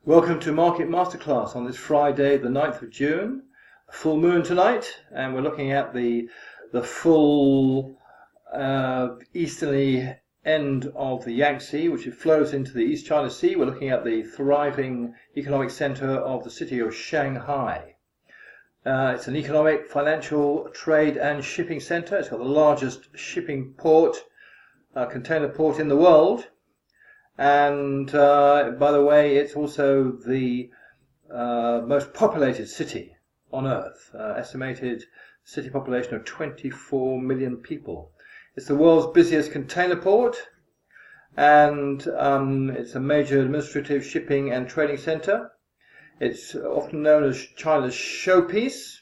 Welcome to Market Masterclass on this Friday, the 9th of June. A full moon tonight, and we're looking at the full easterly end of the Yangtze, which flows into the East China Sea. We're looking at the thriving economic center of the city of Shanghai. It's an economic, financial, trade and shipping center. It's got the largest shipping port, container port in the world. And by the way, it's also the most populated city on Earth, estimated city population of 24 million people. It's the world's busiest container port, and it's a major administrative, shipping and trading center. It's often known as China's showpiece,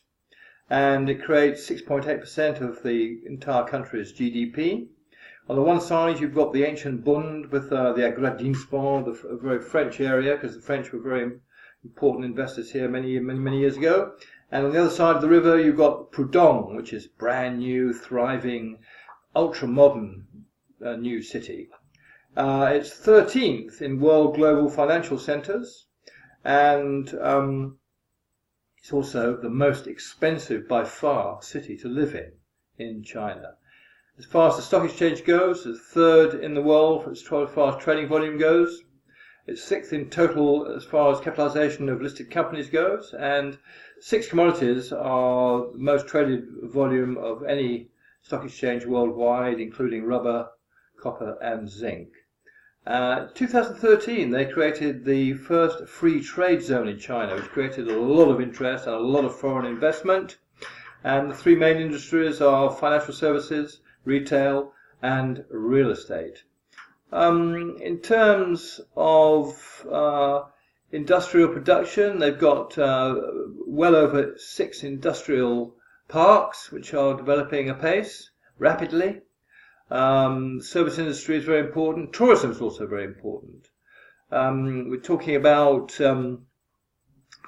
and it creates 6.8% of the entire country's GDP. On the one side, you've got the ancient Bund with the Agradiensport, the very French area, because the French were very important investors here many years ago. And on the other side of the river, you've got Pudong, which is brand new, thriving, ultra-modern new city. It's 13th in world global financial centers, and it's also the most expensive by far city to live in China. As far as the stock exchange goes, it's third in the world as far as trading volume goes. It's sixth in total as far as capitalization of listed companies goes, and 6 commodities are the most traded volume of any stock exchange worldwide, including rubber, copper and zinc. 2013 they created the first free trade zone in China, which created a lot of interest and a lot of foreign investment. And the 3 main industries are financial services, retail and real estate. In terms of industrial production, they've got well over 6 industrial parks which are developing apace, rapidly. Service industry is very important. Tourism is also very important. We're talking about, in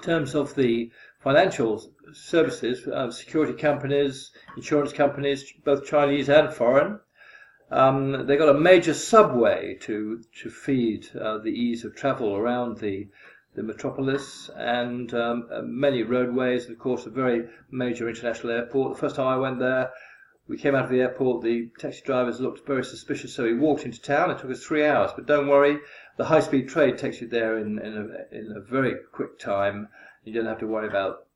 terms of the financial services, security companies, insurance companies, both Chinese and foreign. They got a major subway to feed the ease of travel around the metropolis, and many roadways, and of course a very major international airport. The first time I went there, we came out of the airport, the taxi drivers looked very suspicious, so we walked into town. It took us 3 hours, but don't worry, the high-speed train takes you there in a very quick time. You don't have to worry about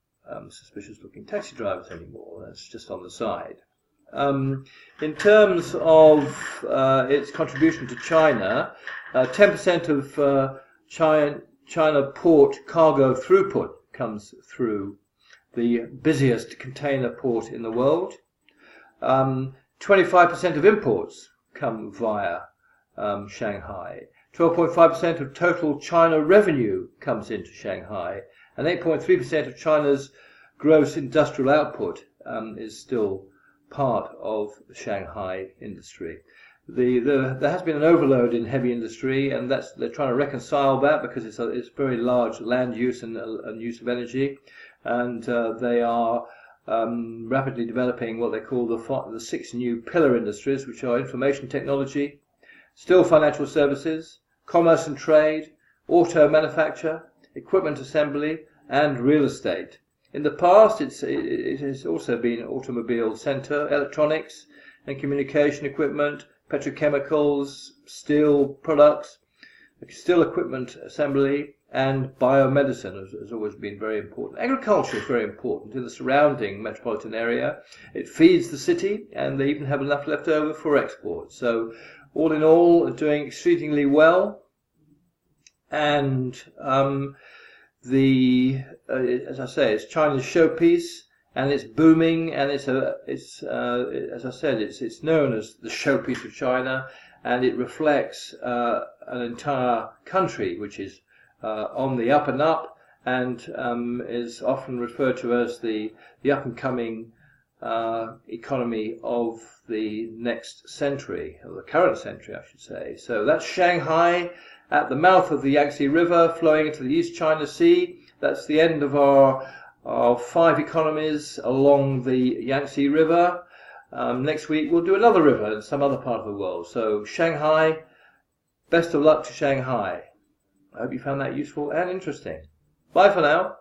suspicious-looking taxi drivers anymore. That's just on the side. In terms of its contribution to China, 10% of China port cargo throughput comes through the busiest container port in the world. 25% of imports come via Shanghai. 12.5% of total China revenue comes into Shanghai, and 8.3% of China's gross industrial output is still part of the Shanghai industry. There has been an overload in heavy industry, and they're trying to reconcile that because it's very large land use and use of energy, and they are rapidly developing what they call the 6 new pillar industries, which are information technology, still financial services, commerce and trade, auto manufacture, equipment assembly and real estate. In the past, it has also been automobile center, electronics and communication equipment, petrochemicals, steel products, steel equipment assembly, and biomedicine has always been very important. Agriculture is very important in the surrounding metropolitan area. It feeds the city, and they even have enough left over for export. So all in all, doing exceedingly well. And as I say, it's China's showpiece, and it's booming, and as I said, it's known as the showpiece of China, and it reflects an entire country which is on the up and up, and is often referred to as the up and coming economy of the next century, or the current century, I should say. So that's Shanghai at the mouth of the Yangtze River, flowing into the East China Sea. That's the end of our 5 economies along the Yangtze River. Next week we'll do another river in some other part of the world. So Shanghai, best of luck to Shanghai. I hope you found that useful and interesting. Bye for now.